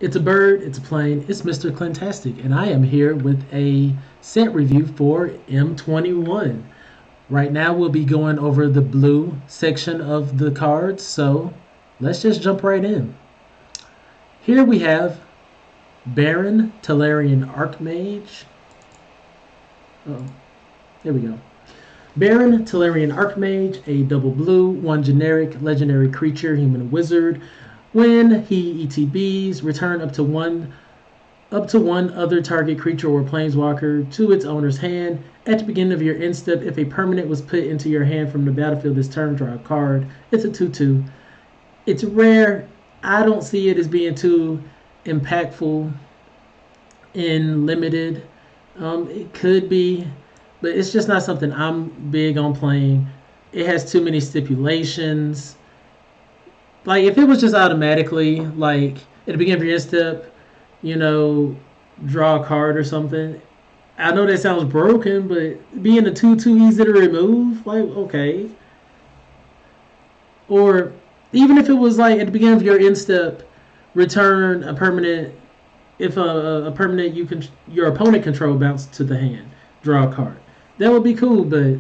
It's a bird, it's a plane, it's Mr.Clintastik, and I am here with a set review for M21. Right now, we'll be going over the blue section of the cards, so let's just jump right in. Here we have Baron Talarian Archmage. Oh, there we go. Baron Talarian Archmage, a double blue, one generic legendary creature, human wizard. When he ETBs, return up to one other target creature or planeswalker to its owner's hand. At the beginning of your end step, if a permanent was put into your hand from the battlefield this turn, draw a card. It's a 2/2. It's rare. I don't see it as being too impactful in limited. It could be, but it's just not something I'm big on playing. It has too many stipulations. Like, if it was just automatically, like, at the beginning of your end step, draw a card or something. I know that sounds broken, but being a 2/2 easy to remove, like, okay. Or even if it was like at the beginning of your end step, return a permanent. If a permanent your opponent control bounce to the hand, draw a card. That would be cool, but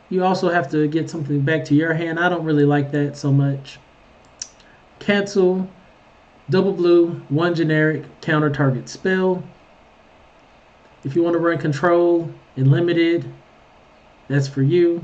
you also have to get something back to your hand. I don't really like that so much. Cancel. Double blue, one generic, counter target spell. If you want to run control in limited, that's for you.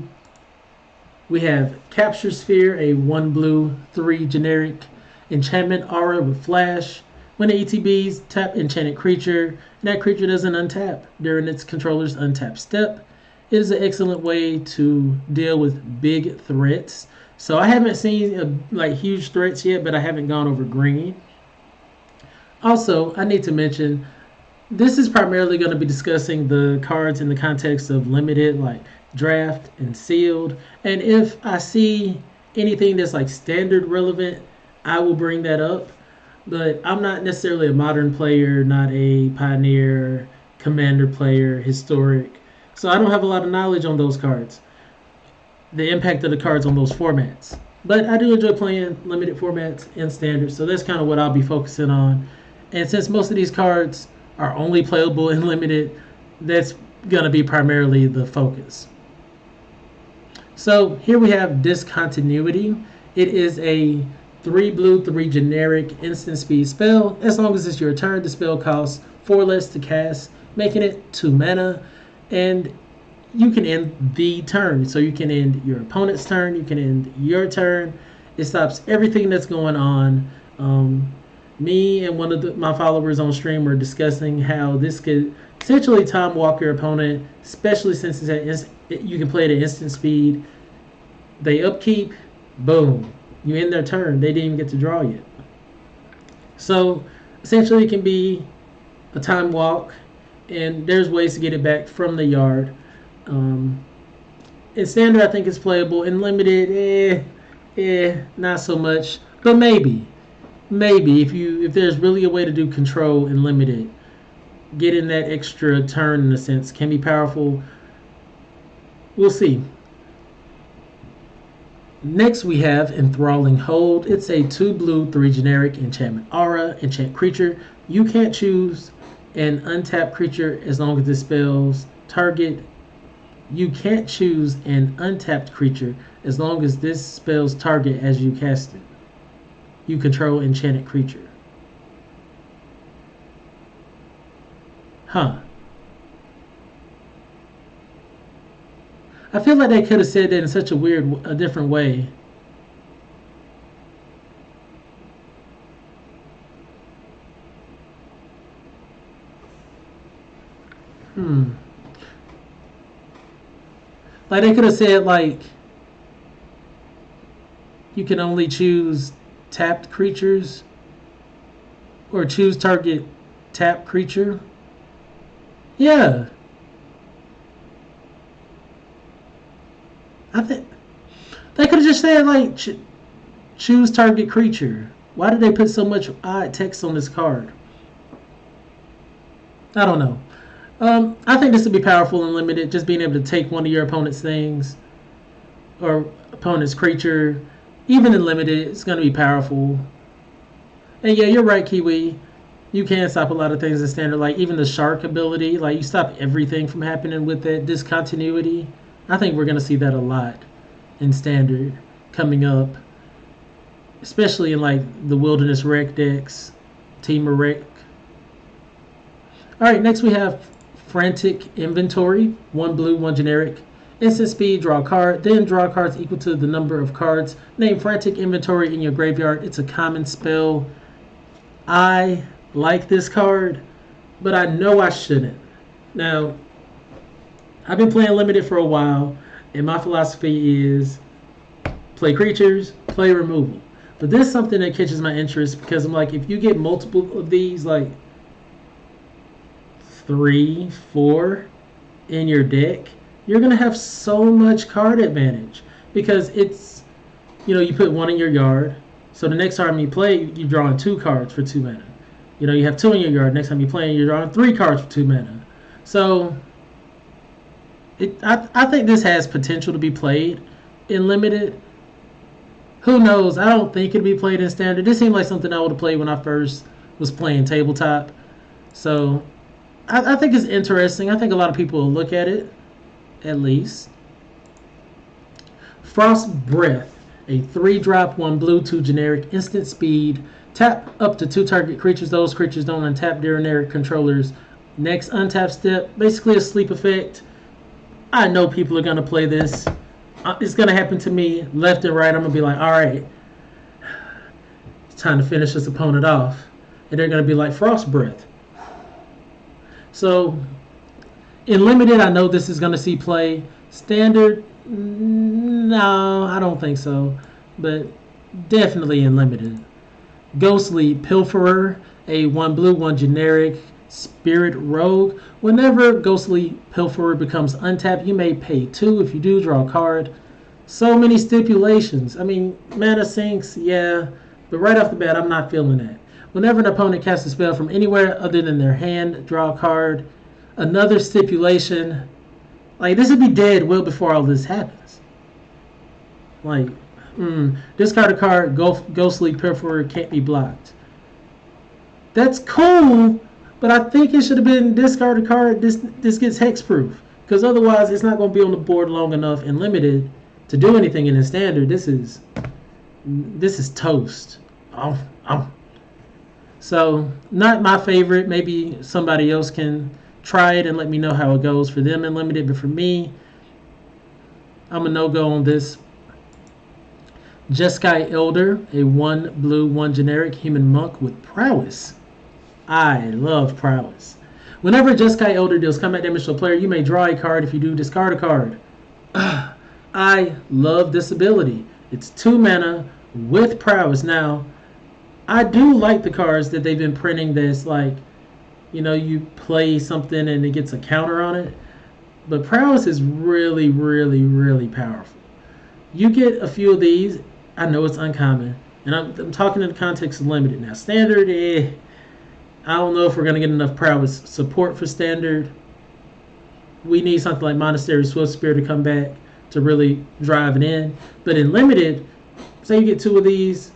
We have Capture Sphere, a 1 blue, 3 generic enchantment aura with flash. When it ETBs, tap enchanted creature, and that creature doesn't untap during its controller's untap step. It is an excellent way to deal with big threats. So I haven't seen huge threats yet, but I haven't gone over green. Also, I need to mention, this is primarily going to be discussing the cards in the context of limited, like draft and sealed. And if I see anything that's like standard relevant, I will bring that up. But I'm not necessarily a modern player, not a pioneer, commander player, historic. So I don't have a lot of knowledge on those cards, the impact of the cards on those formats. But I do enjoy playing limited formats and standard, so that's kind of what I'll be focusing on. And since most of these cards are only playable in limited, that's going to be primarily the focus. So here we have Discontinuity. It is a 3 blue, 3 generic instant speed spell. As long as it's your turn, the spell costs 4 less to cast, making it 2 mana. And you can end the turn. So you can end your opponent's turn, you can end your turn. It stops everything that's going on. Me and one of my followers on stream were discussing how this could essentially time walk your opponent, especially since you can play it at instant speed. They upkeep, boom, you end their turn. They didn't even get to draw yet. So essentially it can be a time walk, and there's ways to get it back from the yard. In standard, I think it's playable. In limited, not so much, but maybe if there's really a way to do control in limited, getting that extra turn in a sense can be powerful. We'll see. Next we have Enthralling Hold. It's a 2 blue, 3 generic enchantment aura, enchant creature. You can't choose an untapped creature as long as it spells target. You can't choose an untapped creature as long as this spells target as you cast it. You control enchanted creature. Huh. I feel like they could have said that in such a different way. Like, they could have said, like, you can only choose tapped creatures or choose target tapped creature. Yeah. I think they could have just said, like, choose target creature. Why did they put so much odd text on this card? I don't know. I think this would be powerful and limited, just being able to take one of your opponent's things or opponent's creature. Even in limited, it's going to be powerful. And yeah, you're right, Kiwi. You can stop a lot of things in standard, like even the shark ability. Like you stop everything from happening with that discontinuity. I think we're gonna see that a lot in standard coming up, especially in like the wilderness wreck decks, team of wreck. All right, next we have Frantic Inventory. 1 blue, 1 generic. Instant speed, draw a card, then draw cards equal to the number of cards. Name Frantic Inventory in your graveyard. It's a common spell. I like this card, but I know I shouldn't. Now, I've been playing limited for a while, and my philosophy is play creatures, play removal. But this is something that catches my interest because I'm like, if you get multiple of these, like 3, 4 in your deck, you're going to have so much card advantage because it's, you put 1 in your yard. So the next time you play, you're drawing 2 cards for 2 mana. You have 2 in your yard. Next time you play, you're drawing 3 cards for 2 mana. So I think this has potential to be played in limited. Who knows? I don't think it'll be played in standard. This seemed like something I would have played when I first was playing tabletop. So I think it's interesting. I think a lot of people will look at it, at least. Frost Breath, a 3-drop, 1 blue, 2 generic, instant speed. Tap up to 2 target creatures. Those creatures don't untap during their controller's next untap step. Basically a sleep effect. I know people are going to play this. It's going to happen to me left and right. I'm going to be like, all right, it's time to finish this opponent off. And they're going to be like, Frost Breath. So, in limited, I know this is going to see play. Standard, no, I don't think so. But definitely in limited. Ghostly Pilferer, a 1 blue, 1 generic, Spirit Rogue. Whenever Ghostly Pilferer becomes untapped, you may pay 2. If you do, draw a card. So many stipulations. I mean, mana sinks, yeah. But right off the bat, I'm not feeling that. Whenever an opponent casts a spell from anywhere other than their hand, draw a card. Another stipulation. Like, this would be dead well before all this happens. Like, discard a card, Ghostly Pilferer can't be blocked. That's cool, but I think it should have been discard a card, this gets hexproof. Because otherwise, it's not going to be on the board long enough and limited to do anything in the standard. This is toast. So, not my favorite. Maybe somebody else can try it and let me know how it goes for them in limited. But for me, I'm a no-go on this. Jeskai Elder, a 1 blue, 1 generic human monk with prowess. I love prowess. Whenever Jeskai Elder deals combat damage to a player, you may draw a card. If you do, discard a card. I love this ability. It's 2 mana with prowess. Now, I do like the cards that they've been printing that's like, you play something and it gets a counter on it. But prowess is really, really, really powerful. You get a few of these. I know it's uncommon. And I'm talking in the context of limited. Now, standard, I don't know if we're going to get enough prowess support for standard. We need something like Monastery Swift Spear to come back to really drive it in. But in limited, say you get 2 of these,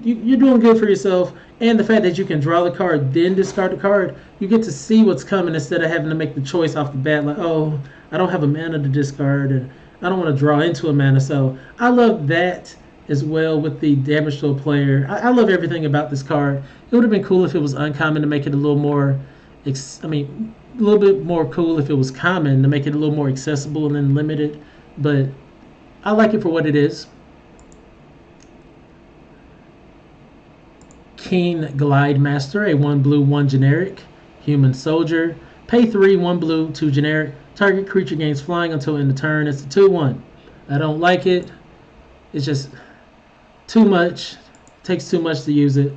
you're doing good for yourself. And the fact that you can draw the card, then discard the card, you get to see what's coming instead of having to make the choice off the bat. Like, oh, I don't have a mana to discard, and I don't want to draw into a mana. So I love that as well with the damage to a player. I love everything about this card. It would have been cool if it was uncommon to make it a little more, a little bit more cool if it was common to make it a little more accessible and then limited. But I like it for what it is. Keen Glide Master, a 1 blue, 1 generic human soldier. Pay 3, 1 blue, 2 generic. Target creature gains flying until end of turn. It's a 2/1. I don't like it. It's just too much. Takes too much to use it.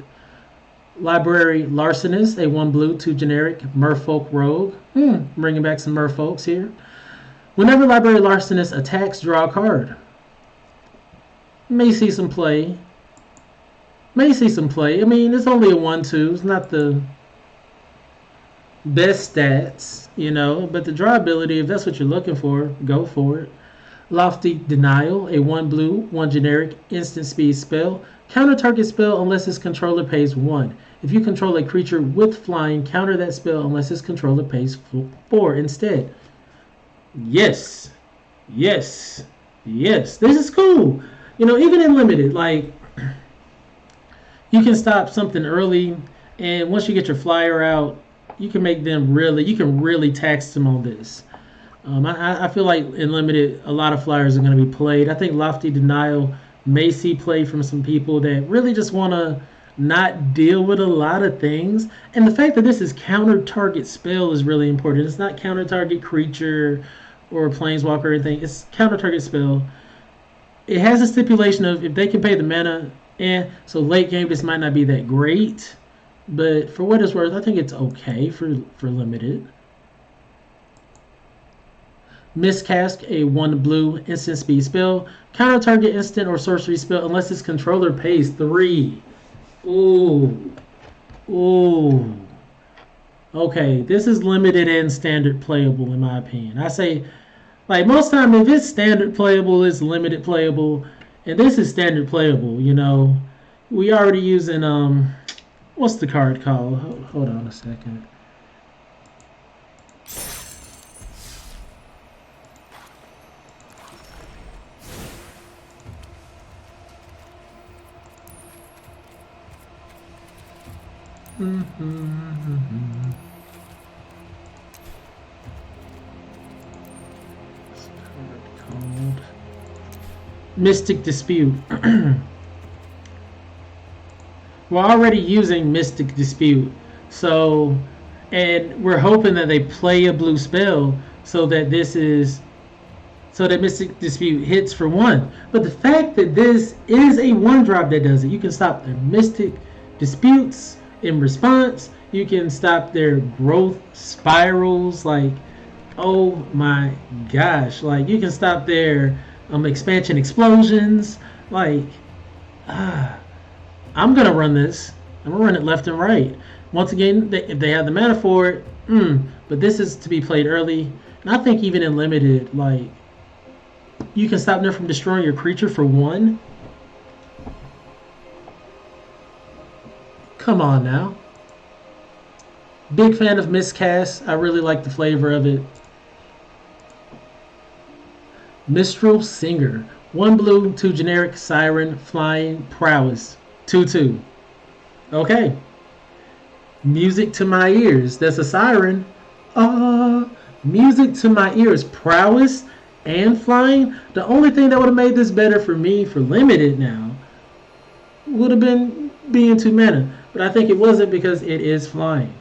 Library Larcenist, a 1 blue, 2 generic Merfolk Rogue. Bringing back some Merfolks here. Whenever Library Larcenist attacks, draw a card. May see some play. I mean, it's only a 1/2. It's not the best stats, but the draw ability, if that's what you're looking for, go for it. Lofty Denial, a 1 blue, 1 generic instant speed spell. Counter target spell unless its controller pays 1. If you control a creature with flying, counter that spell unless its controller pays 4 instead. Yes. Yes. Yes. This is cool. You know, even in limited, like, you can stop something early, and once you get your flyer out, you can make them really, you can really tax them on this. I feel like in limited, a lot of flyers are going to be played. I think Lofty Denial may see play from some people that really just want to not deal with a lot of things. And the fact that this is counter target spell is really important. It's not counter target creature or planeswalker or anything. It's counter target spell. It has a stipulation of if they can pay the mana, and so late game this might not be that great, but for what it's worth, I think it's okay for limited. Miscast, a 1 blue instant speed spell. Counter target instant or sorcery spell unless its controller pays 3. Ooh. Ooh. Okay, this is limited and standard playable in my opinion. I say, like, most time if it's standard playable, it's limited playable. And this is standard playable, you know. We already using, what's the card called? Hold on a second. Mystic Dispute. We're already using Mystic Dispute, so, and we're hoping that they play a blue spell so that Mystic Dispute hits for 1. But the fact that this is a 1-drop that does it, you can stop their Mystic Disputes in response. You can stop their growth spirals. Like, oh my gosh! Like, you can stop their expansion explosions. Like, I'm gonna run this. I'm gonna run it left and right. Once again, if they have the mana for it, but this is to be played early. And I think even in limited, like, you can stop them from destroying your creature for 1. Come on now. Big fan of Miscast. I really like the flavor of it. Mistral Singer. 1 blue, 2 generic, siren, flying, prowess. 2/2. Okay. Music to my ears. That's a siren. Music to my ears. Prowess and flying. The only thing that would have made this better for me for limited now would have been being 2 mana. But I think it wasn't because it is flying.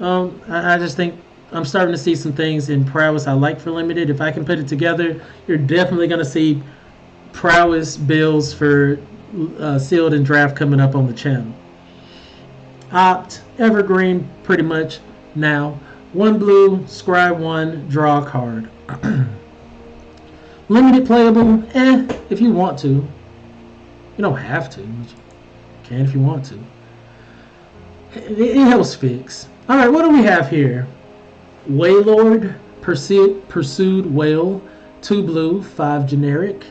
I just think I'm starting to see some things in prowess I like for limited. If I can put it together, you're definitely going to see prowess builds for sealed and draft coming up on the channel. Opt, evergreen pretty much now. 1 blue, scry 1, draw a card. Limited playable, if you want to. You don't have to, but you can if you want to. It helps fix. Alright, what do we have here? Waylord Pursued Whale, 2 blue, 5 generic.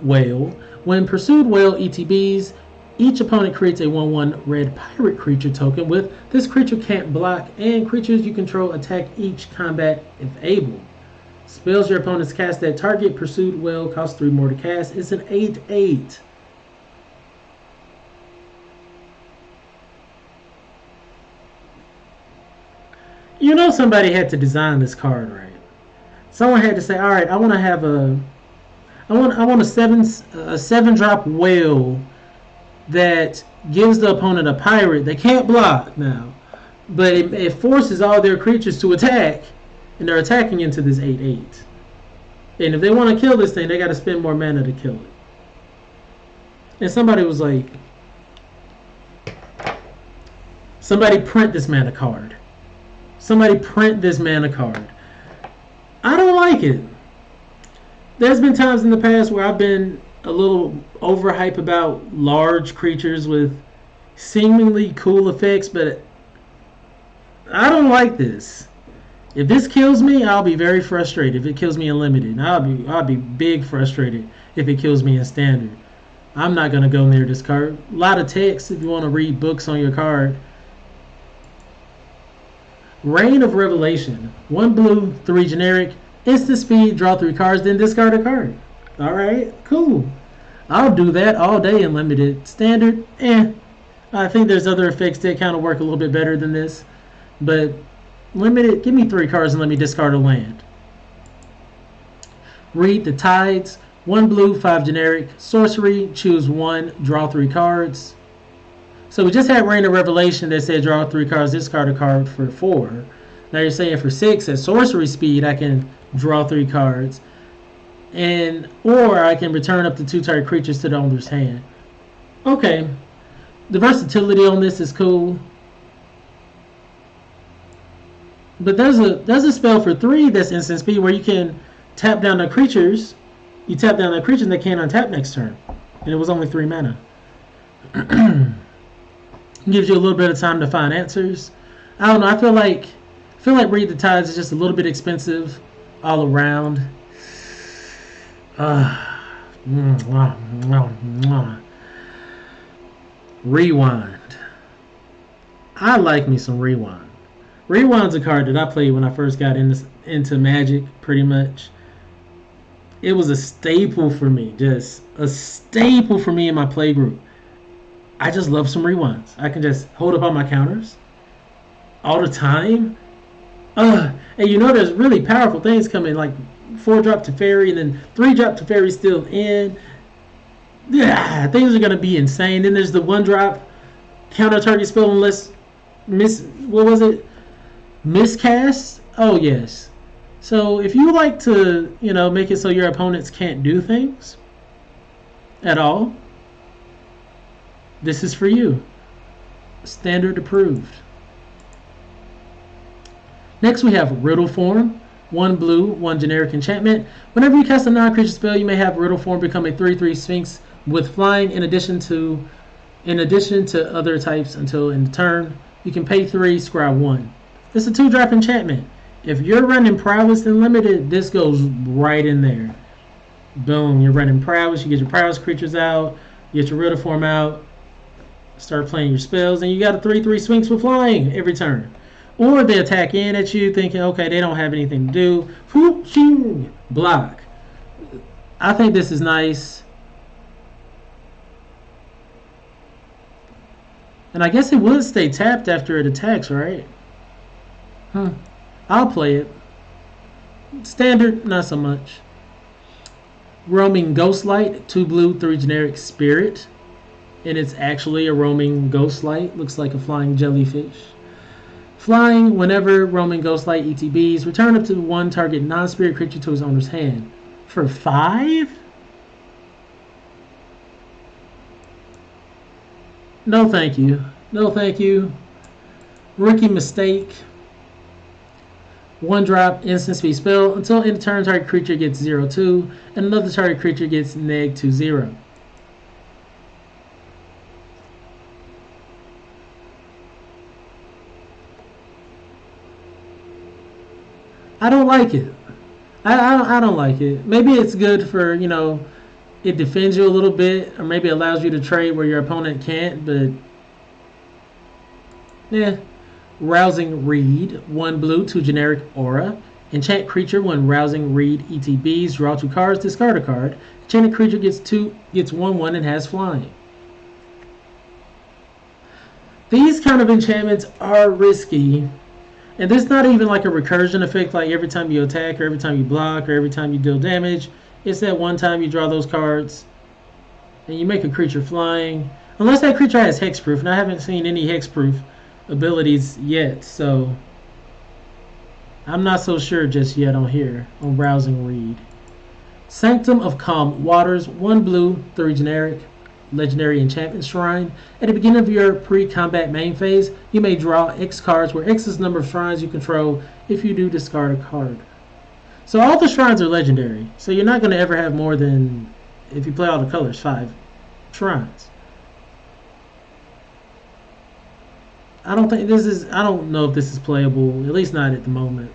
Whale. When Pursued Whale ETBs, each opponent creates a 1/1 red pirate creature token with this creature can't block, and creatures you control attack each combat if able. Spells your opponents cast at target. Pursued Whale costs 3 more to cast. It's an 8/8. You know somebody had to design this card, right? Someone had to say, all right, I want to have I want a 7-drop whale that gives the opponent a pirate. They can't block now, but it forces all their creatures to attack, and they're attacking into this 8/8. And if they want to kill this thing, they got to spend more mana to kill it. And somebody was like, somebody print this mana card. Somebody print this mana card. I don't like it. There's been times in the past where I've been a little overhyped about large creatures with seemingly cool effects, but I don't like this. If this kills me, I'll be very frustrated. If it kills me in limited, I'll be big frustrated if it kills me in standard. I'm not going to go near this card. A lot of text if you want to read books on your card. Reign of Revelation. 1 blue, 3 generic. Instant speed, draw 3 cards, then discard a card. Alright, cool. I'll do that all day in limited. Standard, I think there's other effects that kind of work a little bit better than this. But limited, give me 3 cards and let me discard a land. Read the Tides. 1 blue, 5 generic. Sorcery, choose 1, draw 3 cards. So we just had Reign of Revelation that said draw 3 cards, discard a card for 4. Now you're saying for 6 at sorcery speed I can draw 3 cards. Or I can return up to 2 target creatures to the owner's hand. Okay. The versatility on this is cool. But there's a spell for 3 that's instant speed where you can tap down the creatures. You tap down the creature and they can't untap next turn. And it was only 3 mana. Gives you a little bit of time to find answers. I don't know. I feel like Read the Tides is just a little bit expensive all around. Rewind. I like me some Rewind. Rewind's a card that I played when I first got into Magic, pretty much. It was a staple for me, just a staple for me in my play group. I just love some Rewinds. I can just hold up on my counters all the time. And you know there's really powerful things coming, like 4-drop Teferi and then 3-drop Teferi still in. Yeah, things are going to be insane. Then there's the 1-drop counter target spell unless Miscast? Oh, yes. So if you like to, make it so your opponents can't do things at all, this is for you. Standard approved. Next we have Riddle Form. 1 blue, 1 generic enchantment. Whenever you cast a non-creature spell, you may have Riddle Form become a 3/3 Sphinx with flying in addition to other types until end of turn. You can pay 3, scry 1. It's a 2-drop enchantment. If you're running Prowess and Limited, this goes right in there. Boom, you're running Prowess, you get your Prowess creatures out, you get your Riddle Form out, start playing your spells, and you got a 3/3 Sphinx with flying every turn. Or they attack in at you thinking, okay, they don't have anything to do. Whoop, shoo, block. I think this is nice. And I guess it would stay tapped after it attacks, right? I'll play it. Standard, not so much. Roaming Ghostlight, 2 blue, 3 generic spirit. And it's actually a roaming Ghostlight. Looks like a flying jellyfish. Flying, whenever roaming Ghostlight ETBs, return up to 1 target non-spirit creature to his owner's hand. For 5? No thank you. No thank you. Rookie mistake. 1-drop instant speed spell. Until end of turn, target creature gets 0/2, and another target creature gets -2/0. I don't like it. I don't like it. Maybe it's good for, it defends you a little bit, or maybe allows you to trade where your opponent can't, but Rousing Reed, 1 blue, 2 generic aura. Enchant creature when Rousing Reed ETBs, draw 2 cards, discard a card. Enchanted creature gets 1/1 and has flying. These kind of enchantments are risky. And this is not even like a recursion effect, like every time you attack, or every time you block, or every time you deal damage. It's that one time you draw those cards, and you make a creature flying. Unless that creature has hexproof, and I haven't seen any hexproof abilities yet, so I'm not so sure just yet on here, on Rousing Reed. Sanctum of Calm Waters, 1 blue, 3 generic. Legendary Enchantment Shrine. At the beginning of your pre-combat main phase, you may draw X cards, where X is the number of shrines you control. If you do, discard a card. So all the shrines are legendary. So you're not going to ever have more than, if you play all the colors, 5 shrines. I don't know if this is playable, at least not at the moment.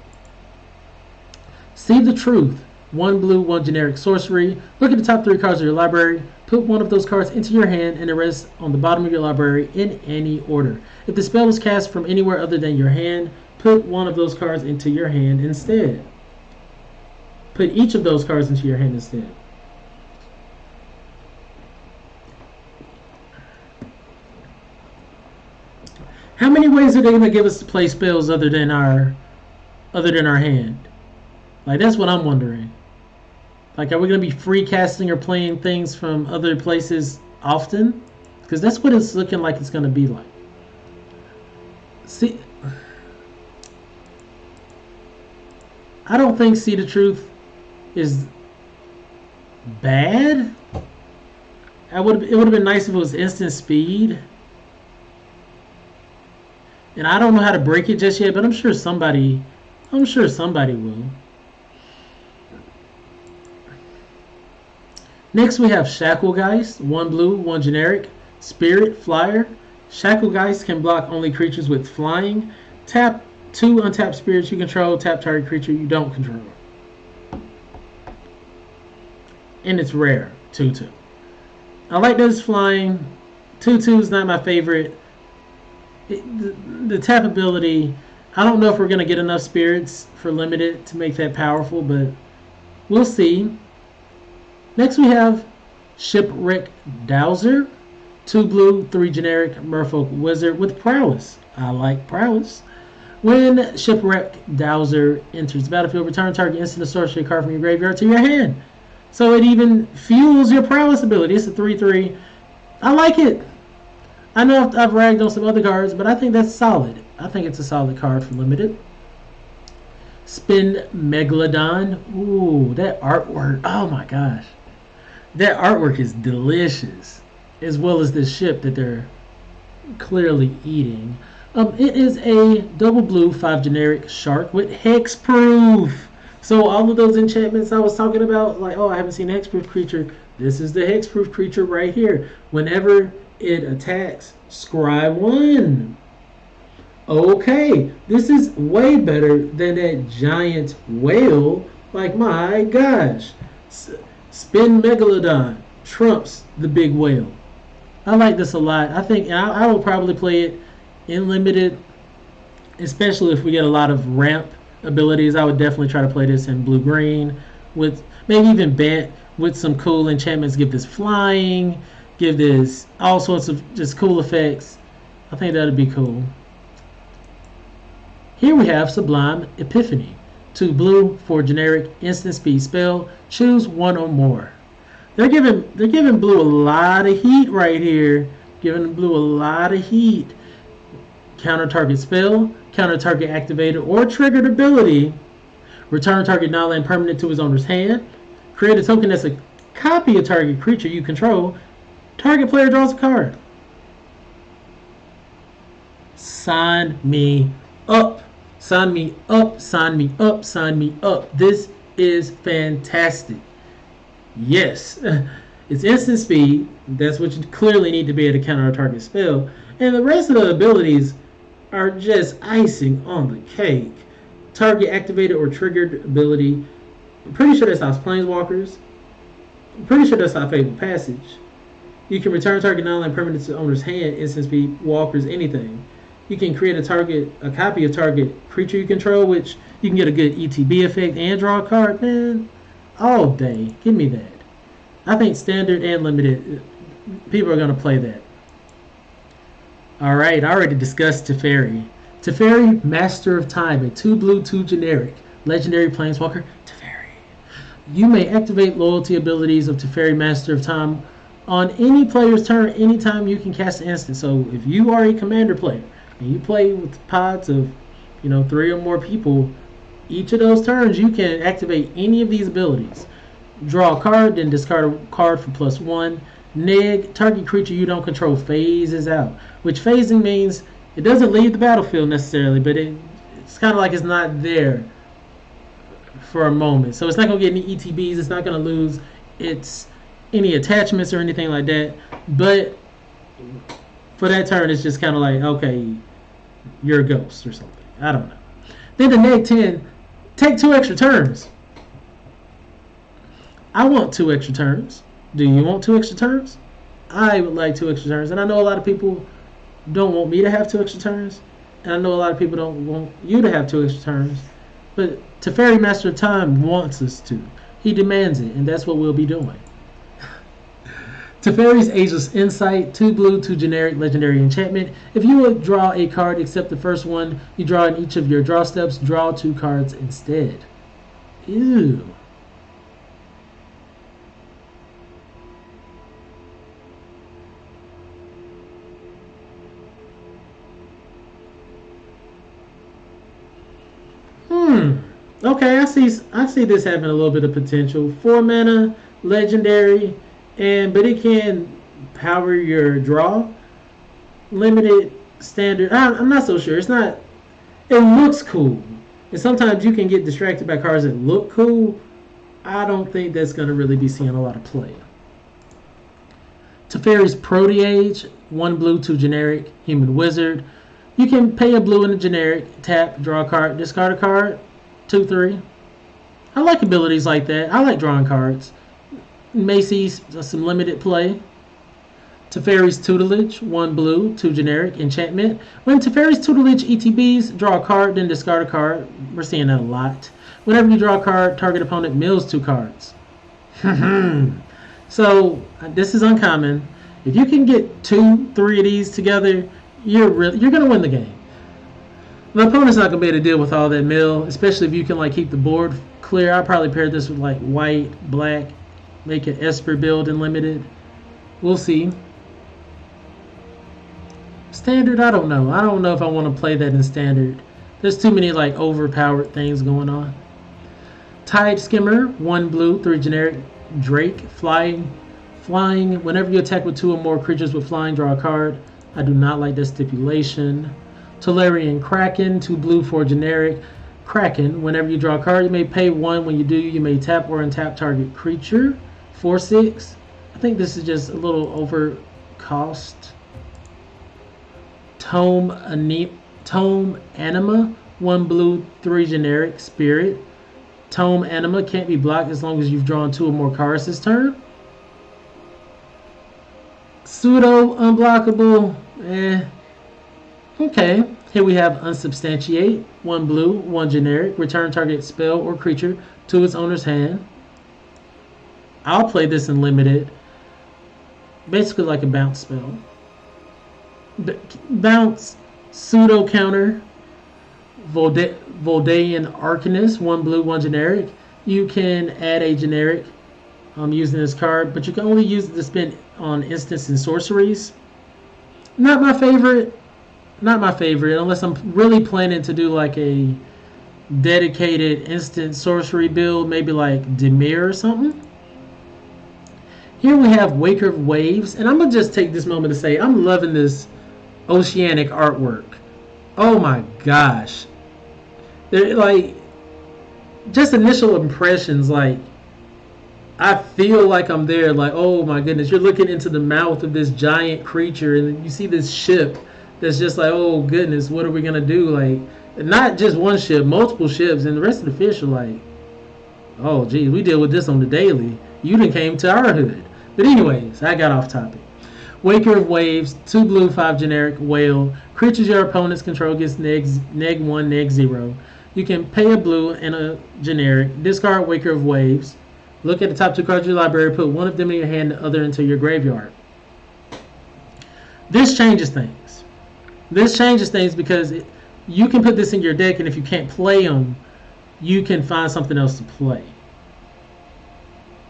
See the Truth. 1 blue, 1 generic sorcery. Look at the top 3 cards of your library. Put one of those cards into your hand and the rest on the bottom of your library in any order. If the spell was cast from anywhere other than your hand, put one of those cards into your hand instead. Put each of those cards into your hand instead. How many ways are they going to give us to play spells other than our hand? Like, that's what I'm wondering. Like, are we going to be free casting or playing things from other places often? Because that's what it's looking like it's going to be like. See, I don't think See the Truth is bad. It would have been nice if it was instant speed. And I don't know how to break it just yet, but I'm sure somebody will. Next we have Shacklegeist, 1 blue, 1 generic, spirit, flyer. Shacklegeist can block only creatures with flying. Tap 2 untapped spirits you control, tap target creature you don't control. And it's rare, 2/2. I like that it's flying. 2/2 is not my favorite. The tap ability, I don't know if we're going to get enough spirits for limited to make that powerful, but we'll see. Next we have Shipwreck Dowser, 2 blue, 3 generic, merfolk wizard with prowess. I like prowess. When Shipwreck Dowser enters the battlefield, return target instant or sorcery card from your graveyard to your hand. So it even fuels your prowess ability. It's a 3/3. I like it. I know I've ragged on some other cards, but I think that's solid. I think it's a solid card for limited. Spin Megalodon. Ooh, that artwork. Oh my gosh. That artwork is delicious. As well as this ship that they're clearly eating. It is a double blue, 5 generic shark with hexproof. So all of those enchantments I was talking about, like, oh, I haven't seen a hexproof creature. This is the hexproof creature right here. Whenever it attacks, scry 1. Okay, this is way better than that giant whale. Like, my gosh. Spin Megalodon trumps the big whale. I like this a lot. I think I will probably play it in limited, especially if we get a lot of ramp abilities. I would definitely try to play this in blue-green with maybe even Bant with some cool enchantments. Give this flying. Give this all sorts of just cool effects. I think that would be cool. Here we have Sublime Epiphany. 2 blue, 4 generic, instant speed spell. Choose 1 or more. They're giving blue a lot of heat right here. Giving blue a lot of heat. Counter target spell, counter target activated or triggered ability. Return target non-land permanent to his owner's hand. Create a token that's a copy of target creature you control. Target player draws a card. Sign me up. Sign me up. Sign me up. Sign me up. This is fantastic. Yes. It's instant speed. That's what you clearly need to be able to counter a target spell. And the rest of the abilities are just icing on the cake. Target activated or triggered ability. I'm pretty sure that's how Planeswalkers. I'm pretty sure that's how Fabled Passage. You can return target non-land permanent to owner's hand, instant speed, walkers, anything. You can create a copy of target creature you control, which you can get a good ETB effect and draw a card. Man, all day. Give me that. I think standard and limited, people are going to play that. Alright, I already discussed Teferi. Teferi, Master of Time, a 2 blue, 2 generic, legendary planeswalker, Teferi. You may activate loyalty abilities of Teferi, Master of Time on any player's turn anytime you can cast an instant. So if you are a commander player and you play with pods of 3 or more people, each of those turns you can activate any of these abilities. Draw a card, then discard a card for +1. Neg, target creature you don't control phases out. Which phasing means it doesn't leave the battlefield necessarily, but it's kind of like it's not there for a moment. So it's not going to get any ETBs. It's not going to lose any attachments or anything like that. But for that turn, it's just kind of like, okay, you're a ghost or something. I don't know. Then the neg 10, take 2 extra turns. I want 2 extra turns. Do you want 2 extra turns? I would like 2 extra turns, and I know a lot of people don't want me to have 2 extra turns, and I know a lot of people don't want you to have 2 extra turns, but Teferi, Master of Time, wants us to. He demands it, and that's what we'll be doing. Teferi's Ageless Insight, 2 blue, 2 generic, legendary enchantment. If you would draw a card except the first one you draw in each of your draw steps, draw 2 cards instead. Ew. Okay, I see this having a little bit of potential. 4 mana, legendary, but it can power your draw. Limited, standard. I'm not so sure. It's not. It looks cool, and sometimes you can get distracted by cards that look cool. I don't think that's going to really be seeing a lot of play. Teferi's Proteage, 1 blue, 2 generic, human wizard. You can pay a blue and a generic, tap, draw a card, discard a card, 2/3. I like abilities like that. I like drawing cards. May see some limited play. Teferi's Tutelage, 1 blue, 2 generic, enchantment. When Teferi's Tutelage ETBs, draw a card, then discard a card. We're seeing that a lot. Whenever you draw a card, target opponent mills 2 cards. So this is uncommon. If you can get 2, 3 of these together, you're gonna win the game. The opponent's not gonna be able to deal with all that mill, especially if you can like keep the board clear. I probably pair this with like white, black, make an Esper build in limited. We'll see. Standard, I don't know. I don't know if I want to play that in standard. There's too many like overpowered things going on. Tide Skimmer, 1 blue, 3 generic, Drake, flying. Whenever you attack with 2 or more creatures with flying, draw a card. I do not like that stipulation. Talarian Kraken, 2 blue, 4 generic. Kraken, whenever you draw a card, you may pay 1. When you do, you may tap or untap target creature. 4/6. I think this is just a little over cost. Tome Anima, 1 blue, 3 generic, spirit. Tome Anima can't be blocked as long as you've drawn 2 or more cards this turn. Pseudo unblockable, Okay, here we have Unsubstantiate, 1 blue, 1 generic, return target spell or creature to its owner's hand. I'll play this in limited, basically like a bounce spell. Bounce, pseudo counter, Voldaean Arcanist, 1 blue, 1 generic. You can add a generic using this card, but you can only use it to spend on instants and sorceries. Not my favorite, unless I'm really planning to do like a dedicated instant sorcery build, maybe like Demir or something. Here we have Waker of Waves, and I'm going to just take this moment to say I'm loving this oceanic artwork. Oh my gosh. They're like, just initial impressions, like, I feel like I'm there, like, oh my goodness, you're looking into the mouth of this giant creature, and you see this ship that's just like, oh goodness, what are we going to do? Like, not just one ship, multiple ships, and the rest of the fish are like, oh geez, we deal with this on the daily. You done came to our hood. But anyways, I got off topic. Waker of Waves, 2 blue, 5 generic, whale. Creatures your opponents control gets neg 1, neg 0. You can pay a blue and a generic. Discard Waker of Waves. Look at the top 2 cards of your library. Put one of them in your hand, the other into your graveyard. This changes things. This changes things because you can put this in your deck, and if you can't play them, you can find something else to play.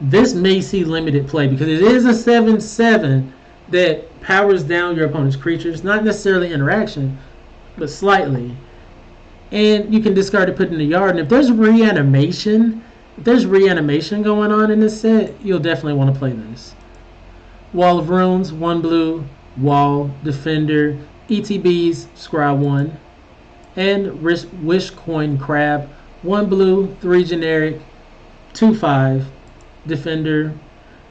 This may see limited play because it is a 7/7 that powers down your opponent's creatures. Not necessarily interaction, but slightly. And you can discard it, put it in the yard. And if there's reanimation going on in this set, you'll definitely want to play this. Wall of Runes, 1 blue, wall, defender, ETBs, scry 1. And Wish Coin Crab, 1 blue, 3 generic, 2/5, defender.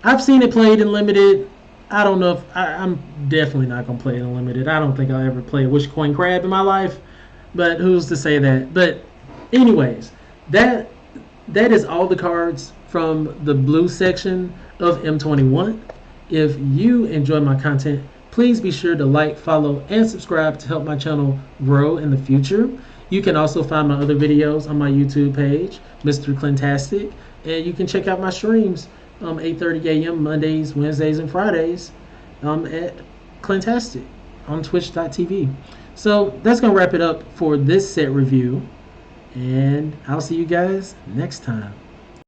I've seen it played in limited. I don't know if I'm definitely not gonna play it in limited. I don't think I'll ever play a Wish Coin Crab in my life, but who's to say that? But anyways, that is all the cards from the blue section of M21. If you enjoy my content, please be sure to like, follow, and subscribe to help my channel grow in the future. You can also find my other videos on my YouTube page, Mr.Clintastik, and you can check out my streams 8:30 a.m. Mondays, Wednesdays, and Fridays at Clintastik on twitch.tv. So that's going to wrap it up for this set review, and I'll see you guys next time.